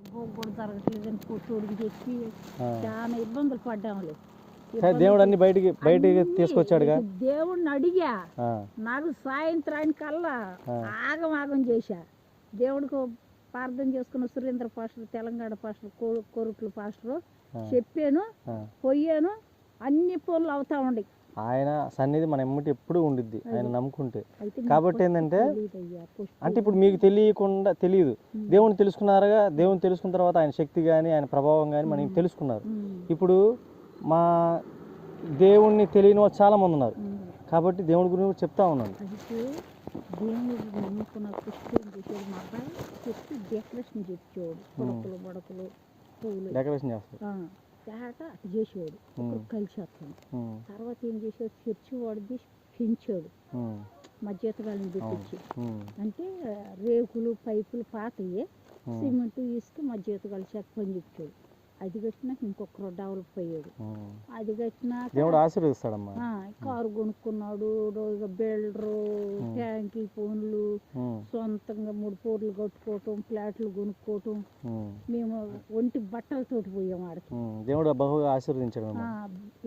కూడా జరగట్లేదని పొట్టోడికి చెప్పి చాలా ఇబ్బందులు పడ్డాములే. దేవుడు అన్ని బయటికి తీసుకొచ్చాడుగా. దేవుడిని అడిగా, నాకు సాయంత్రానికల్లా ఆగం చేశా. దేవుడికి ప్రార్థన చేసుకున్న Surendra pastor, Telangana pastor, Korutla pastor చెప్పాను, పోయాను, అన్ని పనులు అవుతా ఉండే. ఆయన సన్నిధి మన ఎమ్మటి ఎప్పుడు ఉండిద్ది ఆయన నమ్ముకుంటే. కాబట్టి ఏంటంటే అంటే ఇప్పుడు మీకు తెలియదు, దేవుని తెలుసుకున్నారుగా. దేవుని తెలుసుకున్న తర్వాత ఆయన శక్తి కానీ ఆయన ప్రభావం కానీ మనకి తెలుసుకున్నారు. ఇప్పుడు మా దేవుణ్ణి తెలియని వాళ్ళు చాలా మంది ఉన్నారు. కాబట్టి దేవుడి గురించి చెప్తా ఉన్నాను. దేవుని నమ్ముకున్న పుష్పం చేసేది మా అబ్బాయి చెప్పి డెకరేషన్ చెప్పేవాడు. పొడకలు బొడకలు పువ్వులు డెకరేషన్ చేస్తాడు, తేట అటు చేసేవాడు. కలిసి వస్తాను. తర్వాత ఏం చేసాడు, చర్చి వాడిది పెంచాడు. మా జీతగాళ్ళని పెట్టించి అంటే రేకులు పైపులు పాతయ్యే సిమెంట్ ఇసుక మా జీతగాళ్ళ చేత పని చెప్పాడు. అది కట్టినాక ఇంకొకరు డెవలప్ అయ్యాడు. అది కట్టినాక దేవుడు ఆశీర్వదిస్తాడమ్మా. కారు కొనుక్కున్నాడు, బిల్డరు, ట్యాంకీ ఫోన్లు, సొంతంగా 3 పోర్లు కట్టుకోవటం, ఫ్లాట్లు కొనుక్కోవటం. మేము ఒంటి బట్టలతోటి పోయాం ఆడికి. దేవుడు బహుగా ఆశీర్వదించాడు.